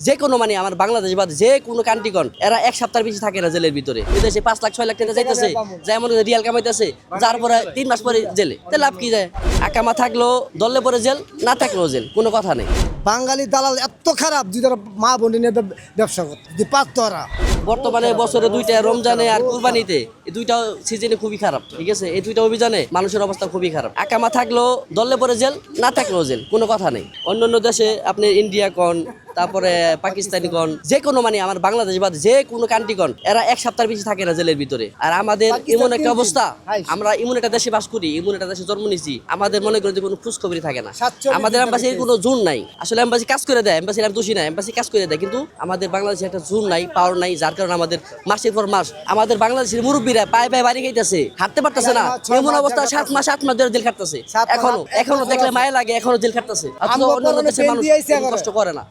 যে কোনো মানে আমার বাংলাদেশ বাদ যে কোনো কান্ট্রিগণ এরা এক সপ্তাহ বেশি থাকে না জেলের ভিতরে। বিদেশে 5 লাখ 6 লাখ টাকা যাইতেছে, যেমন রিয়াল কামাইতেছে, যার পরে 3 মাস পরে জেলে। তাহলে লাভ কি যায়? আকামা থাকলেও দলে পরে জেল, না থাকলেও জেল, কোনো কথা নেই। বাঙালি দালাল এত খারাপ যে তারা মা বোনে নিয়ে ব্যবসা করতে যে পারতো ওরা। বর্তমানে বছরে দুইটা, রমজানে আর কুরবানিতে, এই দুইটা সিজনে খুবই খারাপ। ঠিক আছে, এই দুইটা অভিযানে মানুষের অবস্থা খুবই খারাপ। আকামা থাকলেও দলে পরে জেল, না থাকলেও জেল, কোনো কথা নেই। অন্যান্য দেশে আপনি ইন্ডিয়া কন, তারপরে পাকিস্তানি গণ, যে কোনো মানে আমার বাংলাদেশ বাদ যে কোনো কান্ট্রিগণ এরা এক সপ্তাহ বেশি থাকে না জেলের ভিতরে। আর আমাদের এমন একটা অবস্থা, আমরা এমন একটা দেশে বাস করি, এমন একটা দেশে জন্ম নিছি, আমাদের মনে করি যে কোনো খোঁজ খবরই থাকে না। আমাদের এম্বাসির কোনো জোন নাই। আসলে এম্বাসি কাজ করে দেয়, এম্বাসির আমি দোষী না, এম্বাসি কাজ করে দেয়, কিন্তু আমাদের বাংলাদেশে একটা জোন নাই, পাওয়ার নাই, যার কারণে আমাদের মাসের পর মাস আমাদের বাংলাদেশের মুরব্বীরা পায়ে পায়ে বাড়ি খাইতেছে, হাঁটতে পারতেছে না। এমন অবস্থা 7 মাস 8 মাস ধরে জেল খাটতেছে, এখনো দেখলে মায়া লাগে, এখনো জেল খাটতেছে। অন্যান্য দেশের মানুষ কষ্ট করে না।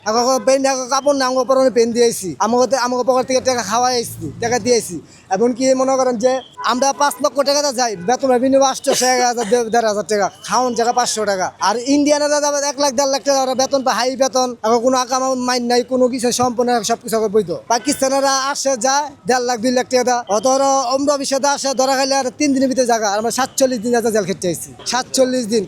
কাপড় না আমার পরনে পেন দিয়েছি, আমাকে পকেট থেকে টাকা খাওয়াই আসছি, টাকা দিয়েছি। এমনকি মনে করেন যে আমরা 5 লক্ষ টাকাতে যাই, বেতন বিনিময় 800-1000 টাকা, খাওয়ান জায়গা 500 টাকা। আর ইন্ডিয়ানরা যাবে 1 লাখ 1.5 লাখ টাকা বেতন বা হাই বেতন, এখন কোনো আকামা মাইন নাই, কোনো কিছু সম্পূর্ণ সবকিছু বৈধ। পাকিস্তানেরা আসে যায় 1.5 লাখ 2 লাখ টাকা, অত অম্র বিষয়টা আসে ধরা খাইলে আর 3 দিনের ভিতরে জায়গা। আমরা 47 দিন জেল খেটে আইছি, 47 দিন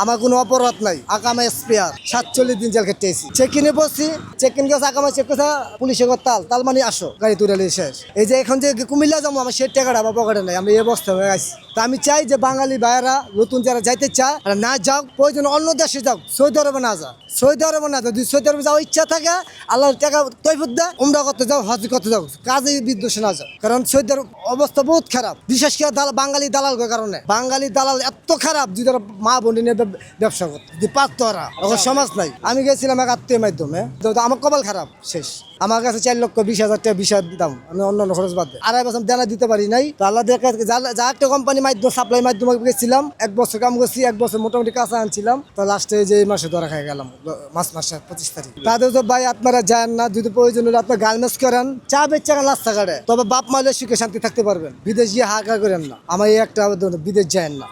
আমার কোনো অপরাধ নাই, আকামা স্পেয়ার 47 দিন জেল খেটে আইছি। চেক-ইনে বসছি, চেক-ইন গেছে আকামা চেক করছে, পুলিশে তাল মানে আসো, গাড়ি তুলে শেষ। এই যে এখন যে কুমিল্লা যাবো, আমার সে টাকাটা আমার পকেটে নাই, আমি এই অবস্থা হয়ে আছি। তা আমি চাই যে বাঙালি ভাইয়েরা নতুন যারা যাইতে চায় না যাও, প্রয়োজন অন্য দেশে যাও, সৌদি আরবে না যা, সৌদি আরবে না যাও। যদি সৌদি আরবে যাওয়ার ইচ্ছা থাকে, আল্লাহর টাকা তৈফুত দেয়, উমরা করতে যাও, হজ করতে যাও, কাজে বিদ্বেষে না যাও। কারণ সৌদি আরব অবস্থা বহুত খারাপ, বিশেষ করে বাঙালি দালাল কারণে। বাঙালি দালাল এত খারাপ যে তারা মা বোনে নিয়ে ব্যবসা করতে যে পারতো ওরা, সমাজ নাই। আমি গেছিলাম এক আত্মীয় মাধ্যমে, আমার কপাল খারাপ শেষ। আমার কাছে 4,20,000 টাকা ভিসার দাম, আমি অন্যান্য খরচ বাদ দিই। 2.5 বছর দেনা দিতে পারি নাই। তো আল্লাহ যা একটা কোম্পানি মাধ্যমে সাপ্লাই মাধ্যমে গেছিলাম, 1 বছর কাম করছি, 1 বছর মোটামুটি কাছে আনছিলাম। তো লাস্টে যে এই মাসে ধরা খাই গেলাম, মাসের 25 তারিখ। তাদের তো ভাই আপনারা যান না, যদি প্রয়োজন হলে আপনার গার্মেন্টস করেন, চা বেচা রাস্তা কাটে, তবে বাপ মাইলে সুখে শান্তি থাকতে পারবেন। বিদেশ গিয়ে হাহাকার করেন না, আমার এই একটা বিদেশ যায় না।